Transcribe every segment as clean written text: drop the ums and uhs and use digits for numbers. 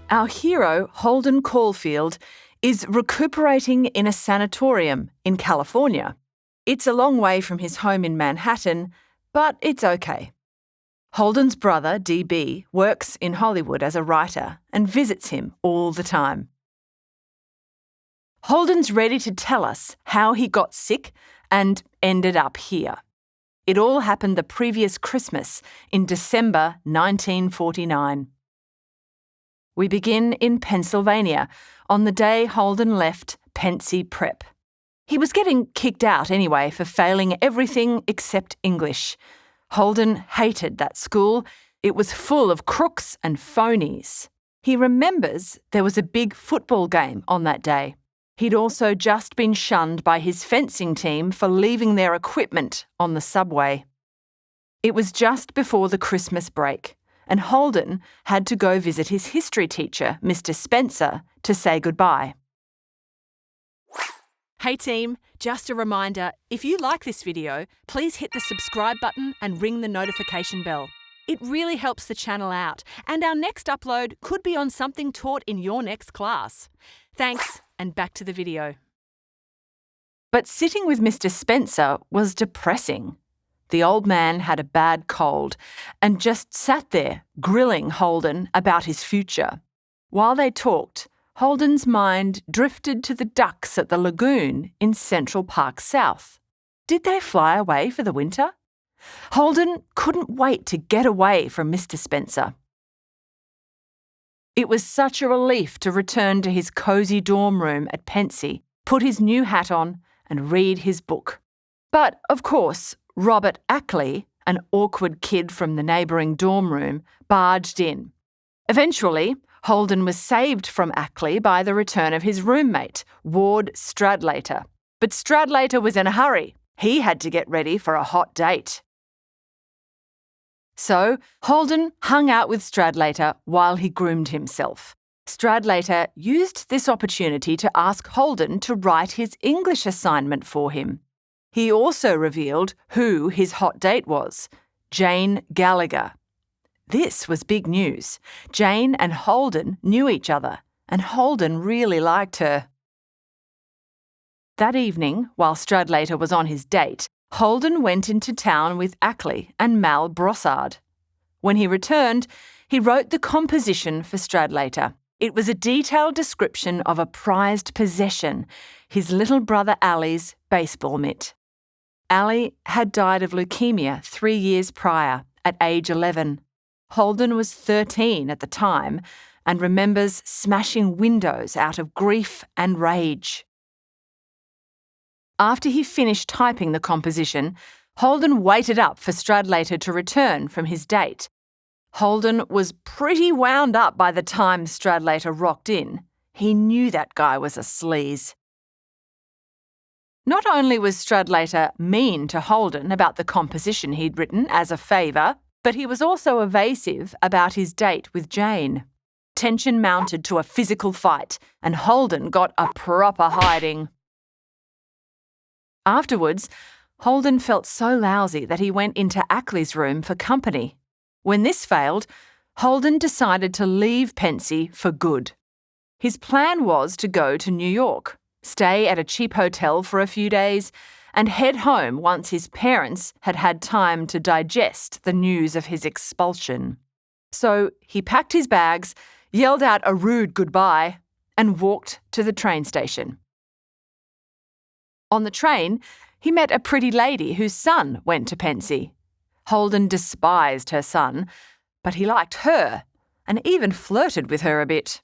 Our hero, Holden Caulfield, is recuperating in a sanatorium in California. It's a long way from his home in Manhattan, but it's okay. Holden's brother, DB, works in Hollywood as a writer and visits him all the time. Holden's ready to tell us how he got sick and ended up here. It all happened the previous Christmas in December 1949. We begin in Pennsylvania on the day Holden left Pencey Prep. He was getting kicked out anyway for failing everything except English. Holden hated that school. It was full of crooks and phonies. He remembers there was a big football game on that day. He'd also just been shunned by his fencing team for leaving their equipment on the subway. It was just before the Christmas break, and Holden had to go visit his history teacher, Mr. Spencer, to say goodbye. Hey team, just a reminder, if you like this video, please hit the subscribe button and ring the notification bell. It really helps the channel out, and our next upload could be on something taught in your next class. Thanks, and back to the video. But sitting with Mr. Spencer was depressing. The old man had a bad cold and just sat there grilling Holden about his future. While they talked, Holden's mind drifted to the ducks at the lagoon in Central Park South. Did they fly away for the winter? Holden couldn't wait to get away from Mr. Spencer. It was such a relief to return to his cosy dorm room at Pencey, put his new hat on, and read his book. But, of course, Robert Ackley, an awkward kid from the neighbouring dorm room, barged in. Eventually, Holden was saved from Ackley by the return of his roommate, Ward Stradlater. But Stradlater was in a hurry. He had to get ready for a hot date. So, Holden hung out with Stradlater while he groomed himself. Stradlater used this opportunity to ask Holden to write his English assignment for him. He also revealed who his hot date was, Jane Gallagher. This was big news. Jane and Holden knew each other, and Holden really liked her. That evening, while Stradlater was on his date, Holden went into town with Ackley and Mal Brossard. When he returned, he wrote the composition for Stradlater. It was a detailed description of a prized possession, his little brother Ali's baseball mitt. Ali had died of leukemia 3 years prior, at age 11. Holden was 13 at the time and remembers smashing windows out of grief and rage. After he finished typing the composition, Holden waited up for Stradlater to return from his date. Holden was pretty wound up by the time Stradlater rocked in. He knew that guy was a sleaze. Not only was Stradlater mean to Holden about the composition he'd written as a favour, but he was also evasive about his date with Jane. Tension mounted to a physical fight, and Holden got a proper hiding. Afterwards, Holden felt so lousy that he went into Ackley's room for company. When this failed, Holden decided to leave Pencey for good. His plan was to go to New York, stay at a cheap hotel for a few days, and head home once his parents had had time to digest the news of his expulsion. So he packed his bags, yelled out a rude goodbye, and walked to the train station. On the train, he met a pretty lady whose son went to Pencey. Holden despised her son, but he liked her and even flirted with her a bit.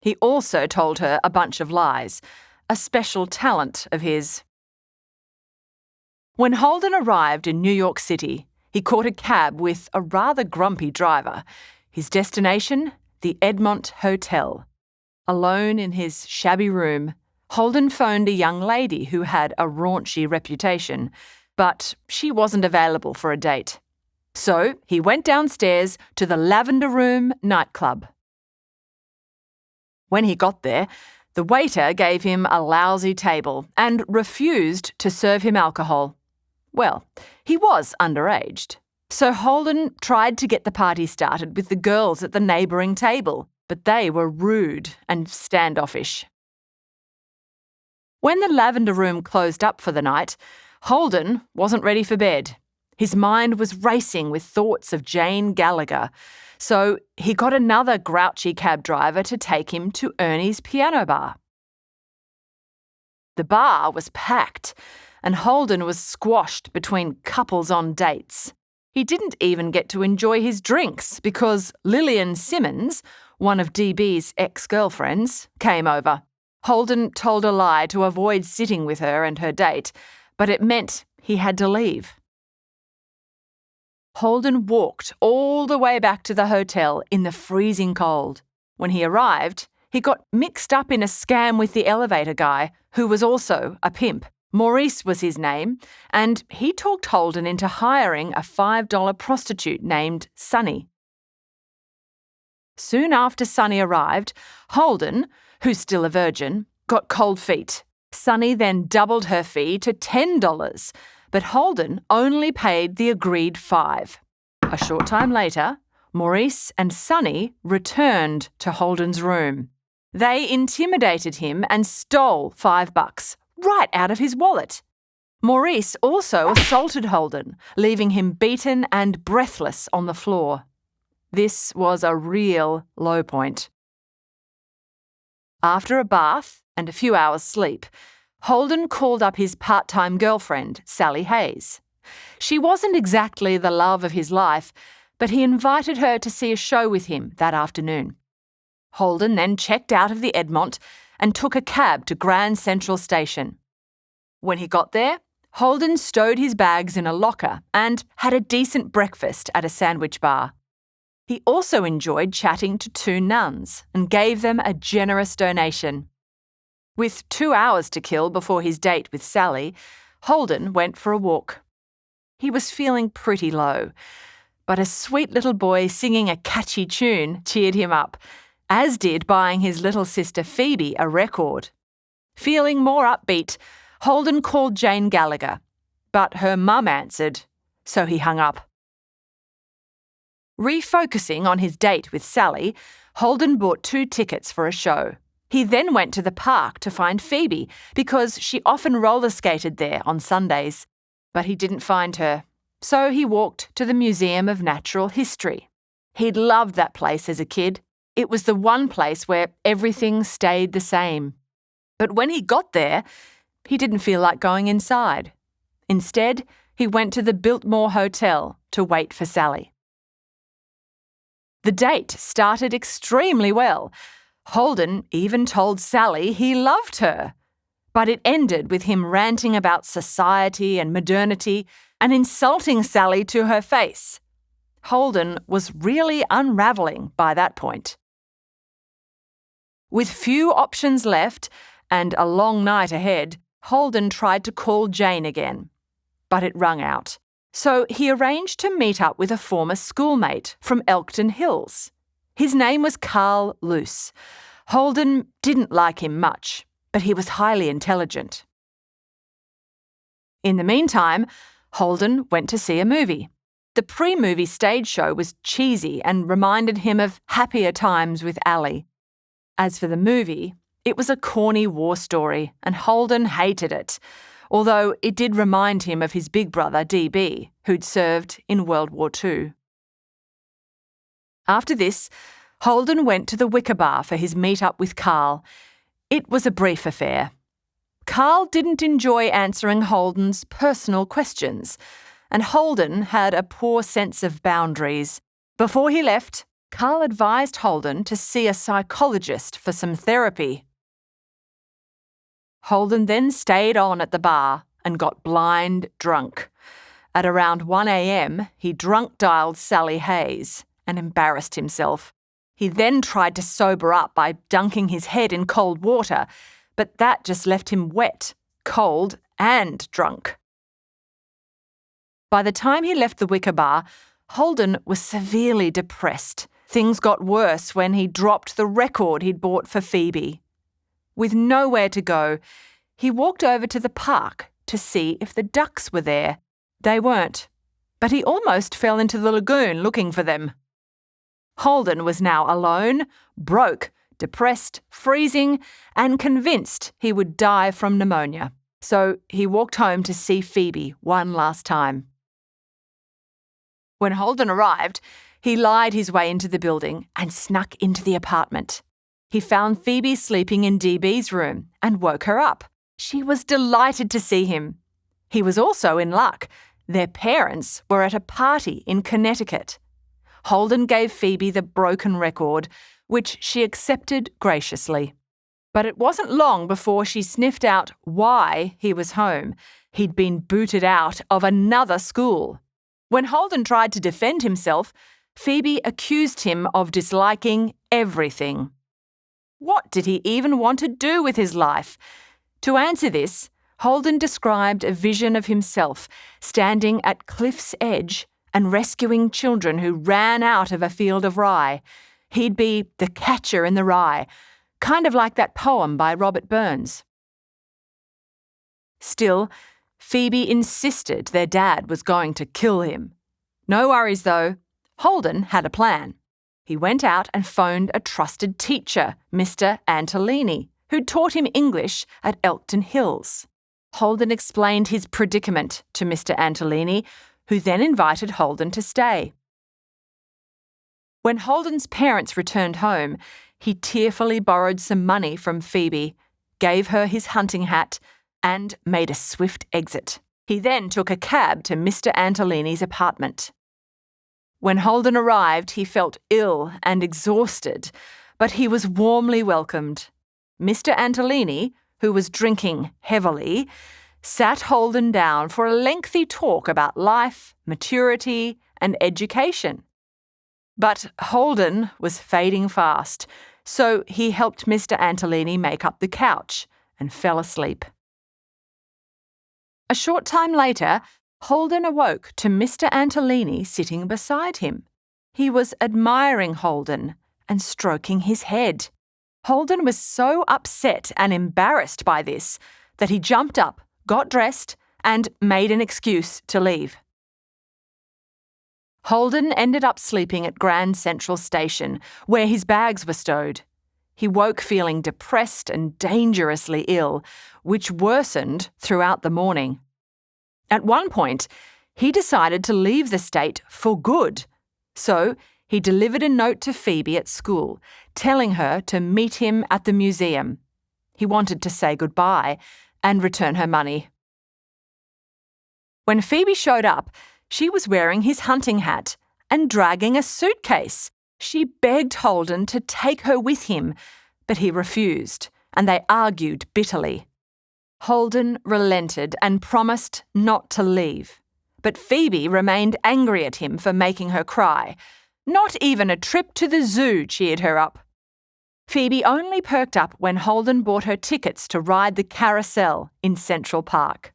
He also told her a bunch of lies, a special talent of his. When Holden arrived in New York City, he caught a cab with a rather grumpy driver. His destination, the Edmont Hotel. Alone in his shabby room, Holden phoned a young lady who had a raunchy reputation, but she wasn't available for a date. So he went downstairs to the Lavender Room nightclub. When he got there, the waiter gave him a lousy table and refused to serve him alcohol. Well, he was underaged, so Holden tried to get the party started with the girls at the neighbouring table. but they were rude and standoffish. When the lavender room closed up for the night, Holden wasn't ready for bed. His mind was racing with thoughts of Jane Gallagher, so he got another grouchy cab driver to take him to Ernie's piano bar. The bar was packed, and Holden was squashed between couples on dates. He didn't even get to enjoy his drinks because Lillian Simmons, one of DB's ex-girlfriends, came over. Holden told a lie to avoid sitting with her and her date, but it meant he had to leave. Holden walked all the way back to the hotel in the freezing cold. When he arrived, he got mixed up in a scam with the elevator guy, who was also a pimp. Maurice was his name, and he talked Holden into hiring a $5 prostitute named Sunny. Soon after Sunny arrived, Holden, who's still a virgin, got cold feet. Sunny then doubled her fee to $10, but Holden only paid the agreed $5. A short time later, Maurice and Sunny returned to Holden's room. They intimidated him and stole $5 right out of his wallet. Maurice also assaulted Holden, leaving him beaten and breathless on the floor. This was a real low point. After a bath and a few hours' sleep, Holden called up his part-time girlfriend, Sally Hayes. She wasn't exactly the love of his life, but he invited her to see a show with him that afternoon. Holden then checked out of the Edmont and took a cab to Grand Central Station. When he got there, Holden stowed his bags in a locker and had a decent breakfast at a sandwich bar. He also enjoyed chatting to 2 nuns and gave them a generous donation. With 2 hours to kill before his date with Sally, Holden went for a walk. He was feeling pretty low, but a sweet little boy singing a catchy tune cheered him up, as did buying his little sister Phoebe a record. Feeling more upbeat, Holden called Jane Gallagher, but her mum answered, so he hung up. Refocusing on his date with Sally, Holden bought 2 tickets for a show. He then went to the park to find Phoebe because she often roller skated there on Sundays. But he didn't find her, so he walked to the Museum of Natural History. He'd loved that place as a kid. It was the one place where everything stayed the same. But when he got there, he didn't feel like going inside. Instead, he went to the Biltmore Hotel to wait for Sally. The date started extremely well. Holden even told Sally he loved her. But it ended with him ranting about society and modernity and insulting Sally to her face. Holden was really unravelling by that point. With few options left and a long night ahead, Holden tried to call Jane again, but it rung out. So he arranged to meet up with a former schoolmate from Elkton Hills. His name was Carl Luce. Holden didn't like him much, but he was highly intelligent. In the meantime, Holden went to see a movie. The pre-movie stage show was cheesy and reminded him of happier times with Allie. As for the movie, it was a corny war story, and Holden hated it, although it did remind him of his big brother, DB, who'd served in World War II. After this, Holden went to the Wicker Bar for his meet-up with Carl. It was a brief affair. Carl didn't enjoy answering Holden's personal questions, and Holden had a poor sense of boundaries. Before he left, Carl advised Holden to see a psychologist for some therapy. Holden then stayed on at the bar and got blind drunk. At around 1 a.m, he drunk-dialed Sally Hayes and embarrassed himself. He then tried to sober up by dunking his head in cold water, but that just left him wet, cold, and drunk. By the time he left the Wicker Bar, Holden was severely depressed. Things got worse when he dropped the record he'd bought for Phoebe. With nowhere to go, he walked over to the park to see if the ducks were there. They weren't, but he almost fell into the lagoon looking for them. Holden was now alone, broke, depressed, freezing, and convinced he would die from pneumonia. So he walked home to see Phoebe one last time. When Holden arrived, he lied his way into the building and snuck into the apartment. He found Phoebe sleeping in DB's room and woke her up. She was delighted to see him. He was also in luck. Their parents were at a party in Connecticut. Holden gave Phoebe the broken record, which she accepted graciously. But it wasn't long before she sniffed out why he was home. He'd been booted out of another school. When Holden tried to defend himself, Phoebe accused him of disliking everything. What did he even want to do with his life? To answer this, Holden described a vision of himself standing at cliff's edge and rescuing children who ran out of a field of rye. He'd be the catcher in the rye, kind of like that poem by Robert Burns. Still, Phoebe insisted their dad was going to kill him. No worries though, Holden had a plan. He went out and phoned a trusted teacher, Mr. Antolini, who'd taught him English at Elkton Hills. Holden explained his predicament to Mr. Antolini, who then invited Holden to stay. When Holden's parents returned home, he tearfully borrowed some money from Phoebe, gave her his hunting hat, and made a swift exit. He then took a cab to Mr. Antolini's apartment. When Holden arrived, he felt ill and exhausted, but he was warmly welcomed. Mr. Antolini, who was drinking heavily, sat Holden down for a lengthy talk about life, maturity, and education. But Holden was fading fast, so he helped Mr. Antolini make up the couch and fell asleep. A short time later, Holden awoke to Mr. Antolini sitting beside him. He was admiring Holden and stroking his head. Holden was so upset and embarrassed by this that he jumped up, got dressed, and made an excuse to leave. Holden ended up sleeping at Grand Central Station, where his bags were stowed. He woke feeling depressed and dangerously ill, which worsened throughout the morning. At one point, he decided to leave the state for good. So he delivered a note to Phoebe at school, telling her to meet him at the museum. He wanted to say goodbye and return her money. When Phoebe showed up, she was wearing his hunting hat and dragging a suitcase. She begged Holden to take her with him, but he refused, and they argued bitterly. Holden relented and promised not to leave, but Phoebe remained angry at him for making her cry. Not even a trip to the zoo cheered her up. Phoebe only perked up when Holden bought her tickets to ride the carousel in Central Park.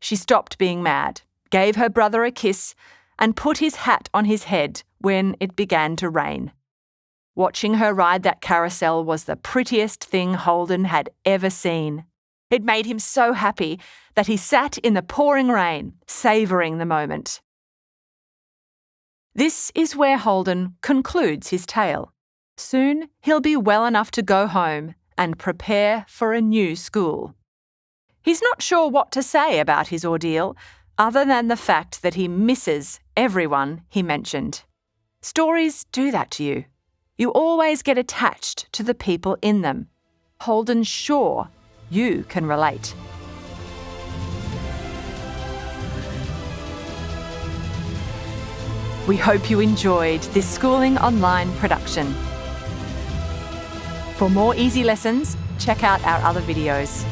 She stopped being mad, gave her brother a kiss, and put his hat on his head when it began to rain. Watching her ride that carousel was the prettiest thing Holden had ever seen. It made him so happy that he sat in the pouring rain, savouring the moment. This is where Holden concludes his tale. Soon he'll be well enough to go home and prepare for a new school. He's not sure what to say about his ordeal, other than the fact that he misses everyone he mentioned. Stories do that to you. You always get attached to the people in them. Holden's sure you can relate. We hope you enjoyed this Schooling Online production. For more easy lessons, check out our other videos.